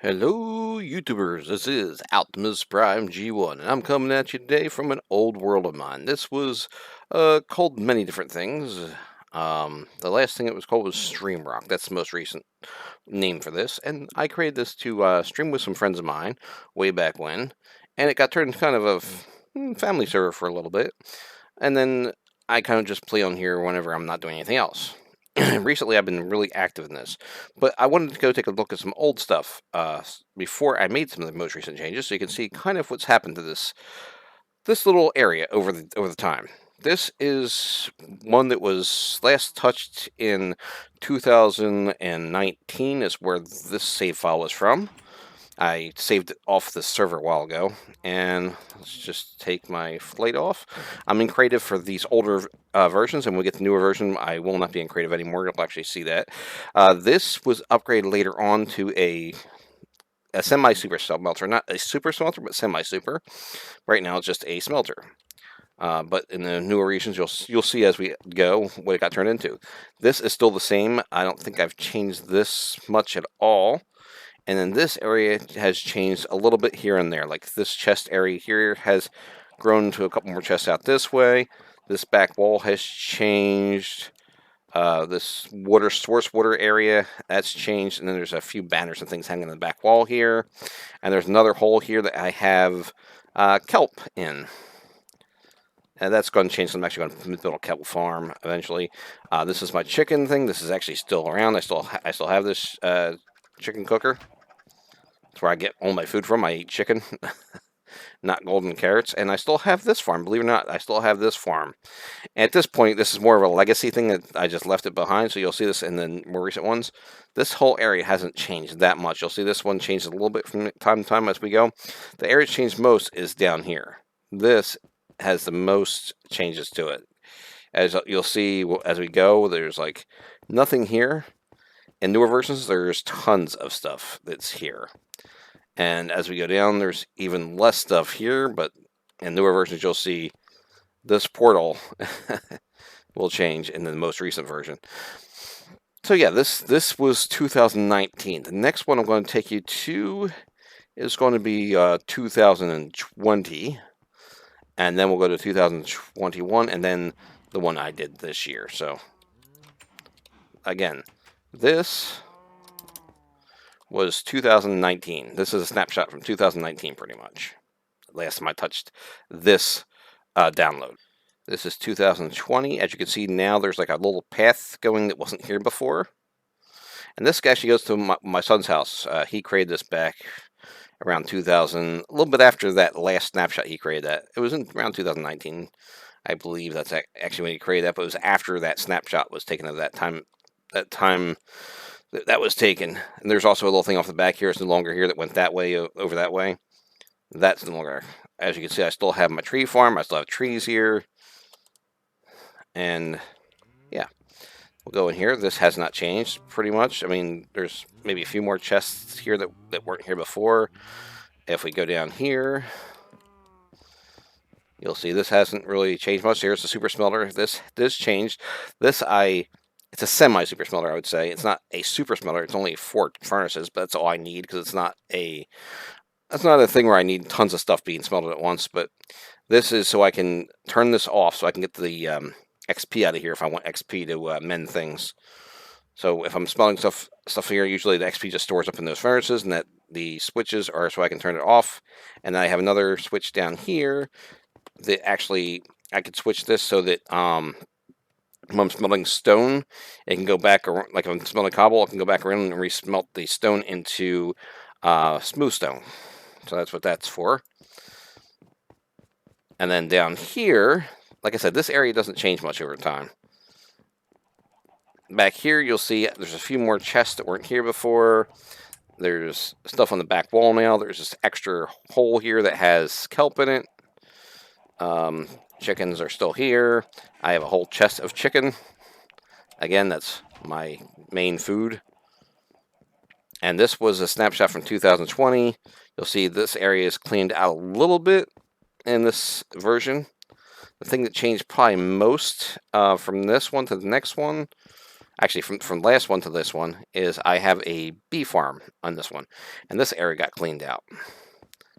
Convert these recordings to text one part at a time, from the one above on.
Hello, YouTubers. This is Optimus Prime G1, and I'm coming at you today from an old world of mine. This was called many different things. The last thing it was called was Streamrock. That's the most recent name for this, and I created this to stream with some friends of mine way back when, and it got turned into kind of a family server for a little bit, and then I kind of just play on here whenever I'm not doing anything else. Recently, I've been really active in this, but I wanted to go take a look at some old stuff before I made some of the most recent changes, so you can see kind of what's happened to this little area over the time. This is one that was last touched in 2019. Is where this save file was from. I saved it off the server a while ago, and let's just take my flight off. I'm in creative for these older versions, and when we get the newer version, I will not be in creative anymore. You'll actually see that. This was upgraded later on to a semi-super smelter, not a super smelter, but semi-super. Right now, it's just a smelter. But in the newer regions, you'll see as we go what it got turned into. This is still the same. I don't think I've changed this much at all. And then this area has changed a little bit here and there. Like this chest area here has grown to a couple more chests out this way. This back wall has changed. This water source water area, that's changed. And then there's a few banners and things hanging in the back wall here. And there's another hole here that I have kelp in. And that's going to change. So I'm actually going to build a kelp farm eventually. This is my chicken thing. This is actually still around. I still have this chicken cooker. That's where I get all my food from. I eat chicken, not golden carrots. And I still have this farm. Believe it or not, I still have this farm. And at this point, this is more of a legacy thing that I just left it behind. So you'll see this in the more recent ones. This whole area hasn't changed that much. You'll see this one changes a little bit from time to time as we go. The area that's changed most is down here. This has the most changes to it. As you'll see as we go, there's like nothing here. In newer versions, there's tons of stuff that's here. And as we go down, there's even less stuff here, but in newer versions, you'll see this portal will change in the most recent version. So yeah, this was 2019. The next one I'm going to take you to is going to be 2020, and then we'll go to 2021, and then the one I did this year. So again, this was 2019. This is a snapshot from 2019, pretty much. Last time I touched this download. This is 2020. As you can see now, there's like a little path going that wasn't here before. And this actually goes to my son's house. He created this back around 2000, a little bit after that last snapshot he created that. It was in around 2019, I believe. That's actually when he created that, but it was after that snapshot was taken of that time. That was taken. And there's also a little thing off the back here. It's no longer here that went that way, over that way. That's no longer. As you can see, I still have my tree farm. I still have trees here. And yeah, we'll go in here. This has not changed pretty much. I mean, there's maybe a few more chests here that weren't here before. If we go down here, you'll see this hasn't really changed much. Here's the super smelter. This changed. It's a semi-super smelter, I would say. It's not a super smelter. It's only 4 furnaces, but that's all I need because it's not a thing where I need tons of stuff being smelted at once. But this is so I can turn this off so I can get the XP out of here if I want XP to mend things. So if I'm smelting stuff here, usually the XP just stores up in those furnaces, and that the switches are so I can turn it off. And then I have another switch down here that actually I could switch this so that when I'm smelting stone, it can go back around, like if I'm smelting cobble, I can go back around and re-smelt the stone into smooth stone. So that's what that's for. And then down here, like I said, this area doesn't change much over time. Back here, you'll see there's a few more chests that weren't here before. There's stuff on the back wall now. There's this extra hole here that has kelp in it. Chickens are still here. I have a whole chest of chicken. Again, that's my main food. And this was a snapshot from 2020. You'll see this area is cleaned out a little bit in this version. The thing that changed probably most from this one to the next one actually from last one to this one, is I have a bee farm on this one, and this area got cleaned out.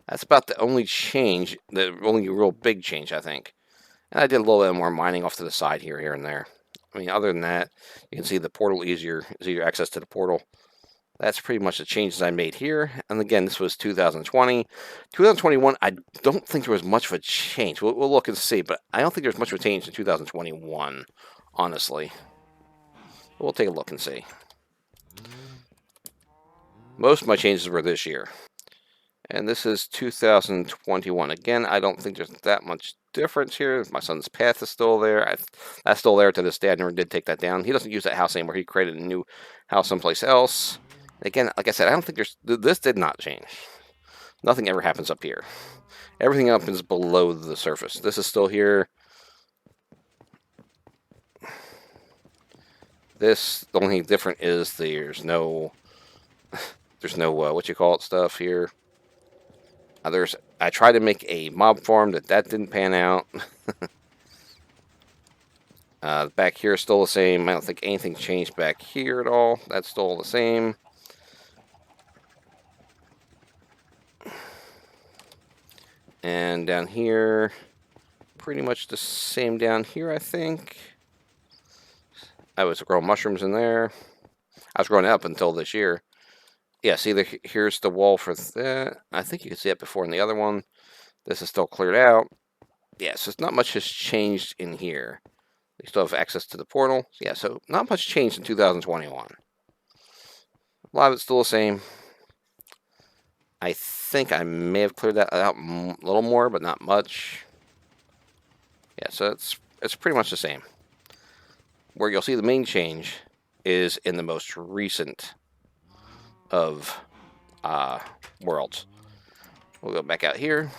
That's about the only change, the only real big change, I think. And I did a little bit more mining off to the side here and there. I mean, other than that, you can see the portal easier access to the portal. That's pretty much the changes I made here. And again, this was 2020. 2021, I don't think there was much of a change. We'll look and see, but I don't think there's much of a change in 2021, honestly. We'll take a look and see. Most of my changes were this year. And this is 2021. Again, I don't think there's that much difference here. My son's path is still there. That's still there to this day. I never did take that down. He doesn't use that house anymore. He created a new house someplace else. Again, like I said, I don't think this did not change. Nothing ever happens up here. Everything happens below the surface. This is still here. The only thing different is there's no what you call it stuff here. I tried to make a mob farm that didn't pan out. Back here is still the same. I don't think anything changed back here at all. That's still the same. And down here, pretty much the same down here, I think. I was growing mushrooms in there. I was growing up until this year. Yeah, see, here's the wall for that. I think you can see it before in the other one. This is still cleared out. Yeah, so not much has changed in here. We still have access to the portal. Yeah, so not much changed in 2021. A lot of it's still the same. I think I may have cleared that out a little more, but not much. Yeah, so it's pretty much the same. Where you'll see the main change is in the most recent of worlds. We'll go back out here.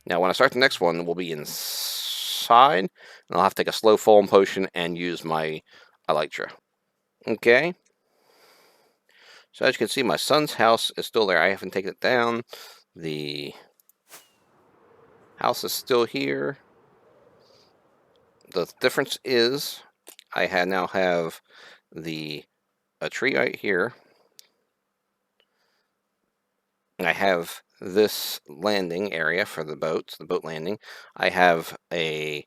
Now, when I start the next one, we'll be inside, and I'll have to take a slow foam potion and use my Elytra. Okay. So as you can see, my son's house is still there. I haven't taken it down. The house is still here. The difference is I now have a tree right here. I have this landing area for the boats, the boat landing. I have a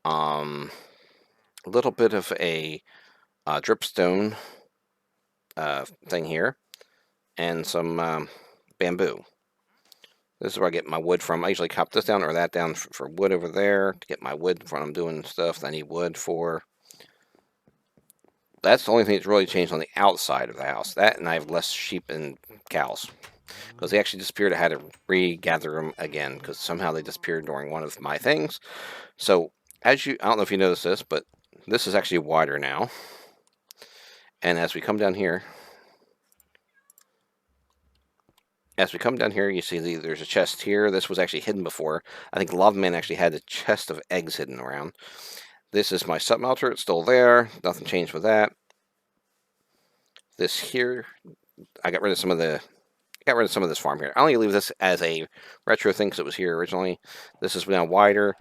little bit of a dripstone thing here, and some bamboo. This is where I get my wood from. I usually chop this down or that down for wood over there to get my wood when I'm doing stuff that I need wood for. That's the only thing that's really changed on the outside of the house. That, and I have less sheep and cows. Because they actually disappeared. I had to regather them again because somehow they disappeared during one of my things. So, I don't know if you noticed this, but this is actually wider now. And as we come down here, you see there's a chest here. This was actually hidden before. I think Lava Man actually had a chest of eggs hidden around. This is my sub melter. It's still there. Nothing changed with that. This here, I got rid of some of this farm here. I only leave this as a retro thing because it was here originally. This is now wider.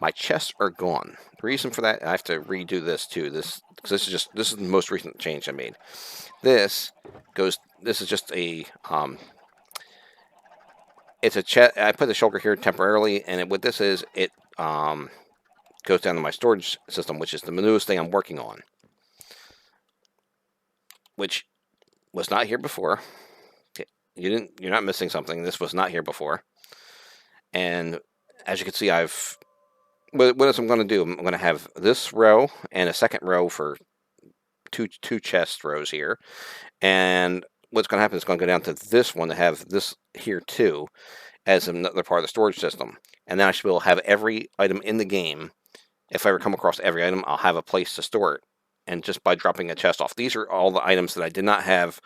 My chests are gone. The reason for that, I have to redo this too. This is the most recent change I made. This is just a it's a chest. I put the shulker here temporarily, and what this is, it goes down to my storage system, which is the newest thing I'm working on, which was not here before. You're not missing something. This was not here before. And as you can see, what I'm going to do, I'm going to have this row and a second row for two chest rows here. And what's going to happen is it's going to go down to this one to have this here too as another part of the storage system. And then I should be able to have every item in the game. If I ever come across every item, I'll have a place to store it. And just by dropping a chest off. These are all the items that I did not have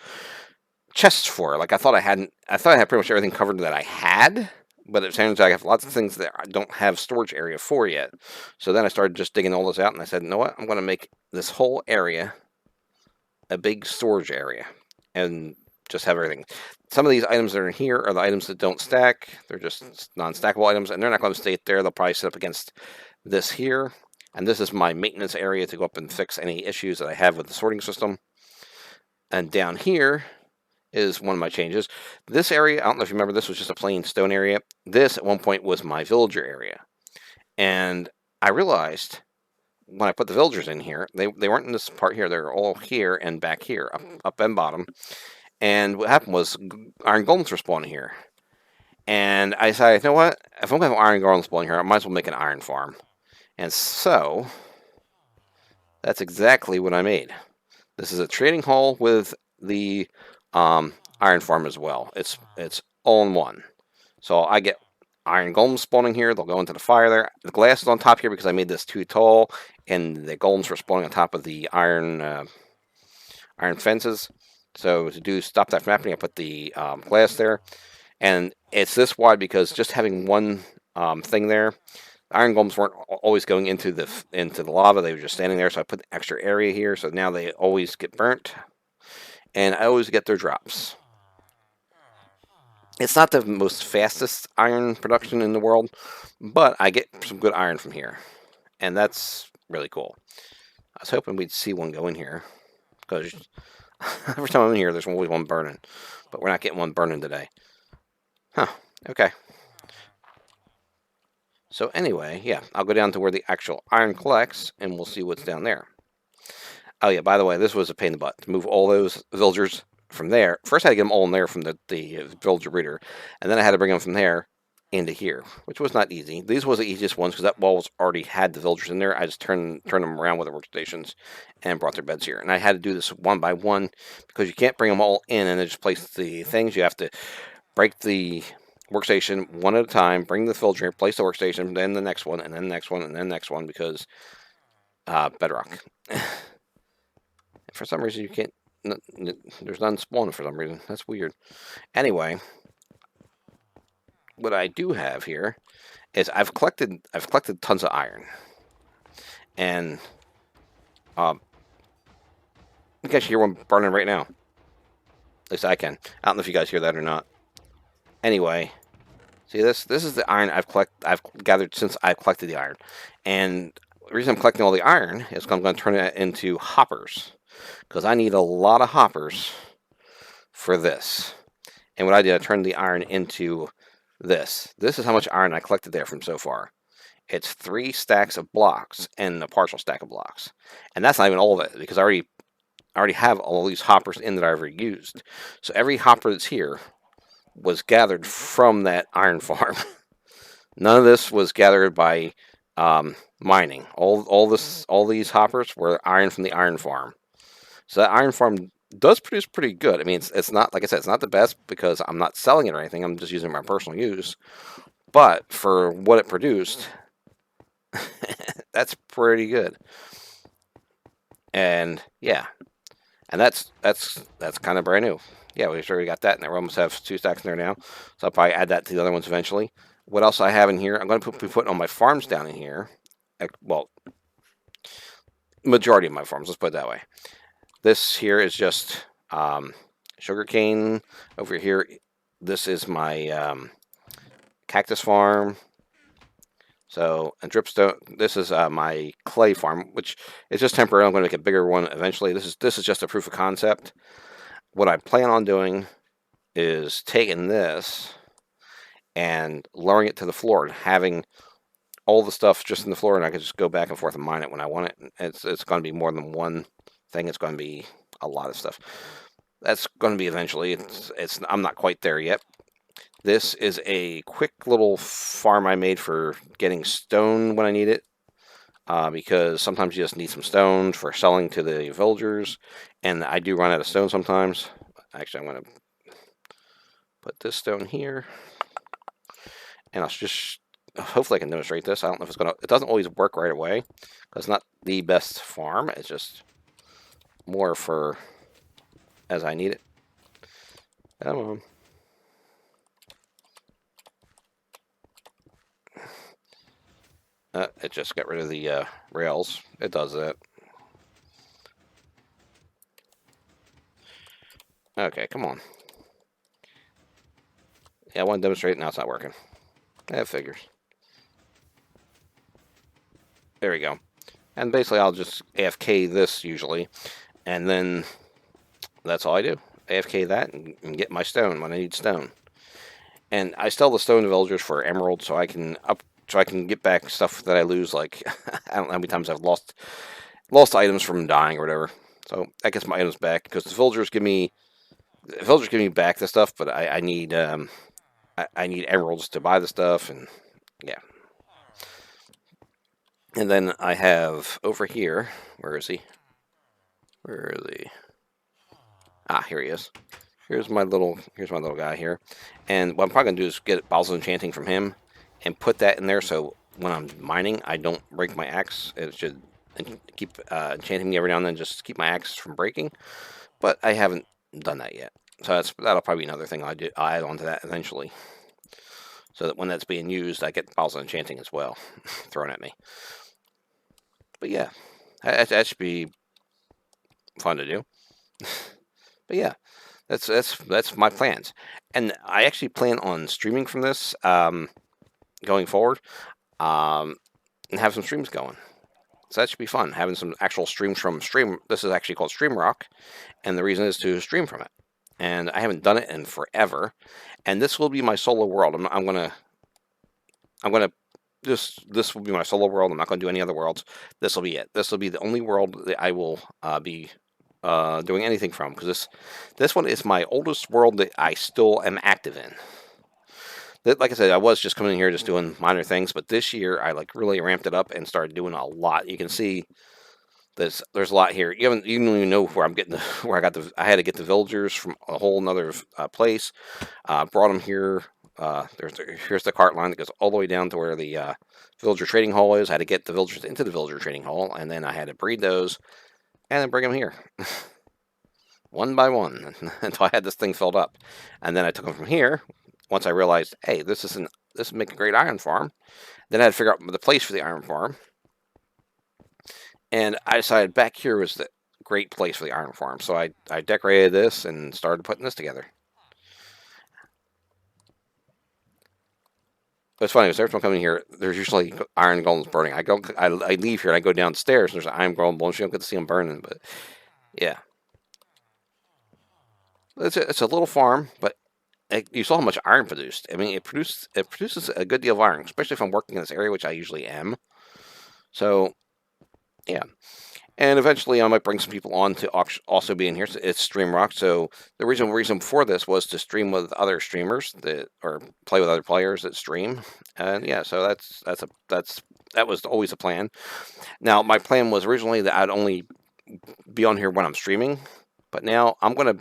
chests for. Like I thought I had pretty much everything covered that I had, but it turns out I have lots of things that I don't have storage area for yet. So then I started just digging all this out, and I said, you know what? I'm going to make this whole area a big storage area, and just have everything. Some of these items that are in here are the items that don't stack. They're just non-stackable items, and they're not going to stay there. They'll probably sit up against this here. And this is my maintenance area to go up and fix any issues that I have with the sorting system. And down here is one of my changes. This area, I don't know if you remember, this was just a plain stone area. This at one point was my villager area. And I realized when I put the villagers in here, they weren't in this part here. They're all here and back here, up and bottom. And what happened was iron golems were spawning here. And I decided, you know what? If I'm going to have iron golems spawning here, I might as well make an iron farm. And so, that's exactly what I made. This is a trading hall with the iron farm as well. It's all in one. So I get iron golems spawning here. They'll go into the fire there. The glass is on top here because I made this too tall, and the golems were spawning on top of the iron fences. So to stop that from happening, I put the glass there, and it's this wide because just having one thing there, iron golems weren't always going into the lava. They were just standing there. So I put the extra area here. So now they always get burnt, and I always get their drops. It's not the most fastest iron production in the world, but I get some good iron from here, and that's really cool. I was hoping we'd see one go in here, because every time I'm in here, there's always one burning, but we're not getting one burning today. Huh, okay. So anyway, yeah, I'll go down to where the actual iron collects, and we'll see what's down there. Oh yeah, by the way, this was a pain in the butt to move all those villagers from there. First, I had to get them all in there from the villager breeder, and then I had to bring them from there into here, which was not easy. These was the easiest ones because that wall already had the villagers in there. I just turned them around with the workstations and brought their beds here. And I had to do this one by one because you can't bring them all in and then just place the things. You have to break the workstation one at a time, bring the villager here, place the workstation, then the next one, and then the next one, and then the next one because bedrock. For some reason, you can't. There's none spawning for some reason. That's weird. Anyway, what I do have here is I've collected tons of iron, and you can hear one burning right now. At least I can. I don't know if you guys hear that or not. Anyway, see this? This is the iron I've gathered since I've collected the iron, and the reason I'm collecting all the iron is because I'm going to turn it into hoppers. Because I need a lot of hoppers for this. And what I did, I turned the iron into this. This is how much iron I collected there from so far. It's 3 stacks of blocks and a partial stack of blocks. And that's not even all of it, because I already have all these hoppers in that I already used. So every hopper that's here was gathered from that iron farm. None of this was gathered by mining. All these hoppers were iron from the iron farm. So that iron farm does produce pretty good. I mean, it's not, like I said, it's not the best because I'm not selling it or anything. I'm just using it for my personal use. But for what it produced, that's pretty good. And yeah, and that's kind of brand new. Yeah, we already got that, and we almost have 2 stacks in there now. So I'll probably add that to the other ones eventually. What else I have in here? I'm going to be putting all my farms down in here. Well, majority of my farms. Let's put it that way. This here is just sugarcane. Over here, this is my cactus farm. So, and dripstone, this is my clay farm, which is just temporary. I'm going to make a bigger one eventually. This is just a proof of concept. What I plan on doing is taking this and lowering it to the floor and having all the stuff just in the floor, and I can just go back and forth and mine it when I want it. It's going to be more than one thing. It's going to be a lot of stuff. That's going to be eventually. I'm not quite there yet. This is a quick little farm I made for getting stone when I need it, because sometimes you just need some stone for selling to the villagers, and I do run out of stone sometimes. Actually, I'm going to put this stone here, and I'll just hopefully I can demonstrate this. I don't know if it's going to. It doesn't always work right away because it's not the best farm. It's just more for as I need it. Come on. It just got rid of the rails. It does that. Okay, come on. Yeah, I want to demonstrate. Now it's not working. That figures. There we go. And basically, I'll just AFK this usually, and then that's all I do. AFK that and get my stone when I need stone. And I sell the stone to villagers for emerald, so I can get back stuff that I lose. Like I don't know how many times I've lost items from dying or whatever. So that gets my items back because the villagers give me back the stuff, but I need I need emeralds to buy the stuff, and yeah. And then I have over here. Where is he? Where is he? Ah, here he is. Here's my little guy here. And what I'm probably gonna do is get Bowser's Enchanting from him and put that in there so when I'm mining I don't break my axe. It should keep enchanting me every now and then, just to keep my axe from breaking. But I haven't done that yet. So that'll probably be another thing I'll add on to that eventually. So that when that's being used, I get Bowser's Enchanting as well thrown at me. But yeah, that should be fun to do. But yeah, that's my plans, and I actually plan on streaming from this going forward, and have some streams going. So that should be fun, having some actual streams from Stream. This is actually called Streamrock, and the reason is to stream from it. And I haven't done it in forever, and this will be my solo world. I'm gonna this will be my solo world. I'm not gonna do any other worlds. This will be it. This will be the only world that I will be doing anything from, because this one is my oldest world that I still am active in. Like I said, I was just coming in here just doing minor things, but this year I like really ramped it up and started doing a lot. You can see there's a lot here. You don't even know where I'm getting where I had to get the villagers from a whole nother place. Brought them here. Here's the cart line that goes all the way down to where the villager trading hall is. I had to get the villagers into the villager trading hall, and then I had to breed those and then bring them here. One by one until I had this thing filled up, and then I took them from here. Once I realized, hey, this is make a great iron farm. Then I had to figure out the place for the iron farm, and I decided back here was the great place for the iron farm. So I decorated this and started putting this together. But it's funny, because every time I come in here, there's usually iron golems burning. I leave here and I go downstairs, and there's an iron golem bullshit. You don't get to see them burning, but yeah. It's a little farm, but you saw how much iron produced. I mean, it produces a good deal of iron, especially if I'm working in this area, which I usually am. So, yeah. And eventually, I might bring some people on to also be in here. So it's Streamrock. So the reason for this was to stream with other streamers or play with other players that stream. And yeah, so that was always a plan. Now, my plan was originally that I'd only be on here when I'm streaming, but now I'm gonna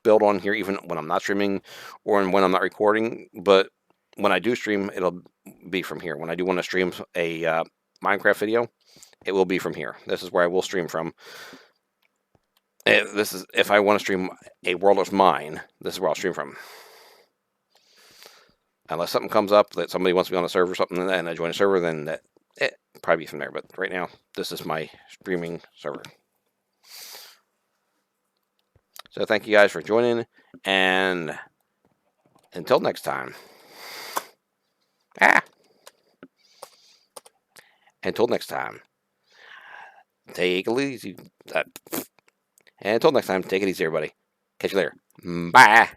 build on here even when I'm not streaming or when I'm not recording. But when I do stream, it'll be from here. When I do want to stream a Minecraft video, it will be from here. This is where I will stream from. This is if I want to stream a world of mine. This is where I'll stream from. Unless something comes up that somebody wants to be on a server or something, and I join a server, then it probably be from there. But right now, this is my streaming server. So thank you guys for joining, and until next time. Until next time. Take it easy. And until next time, take it easy, everybody. Catch you later. Bye.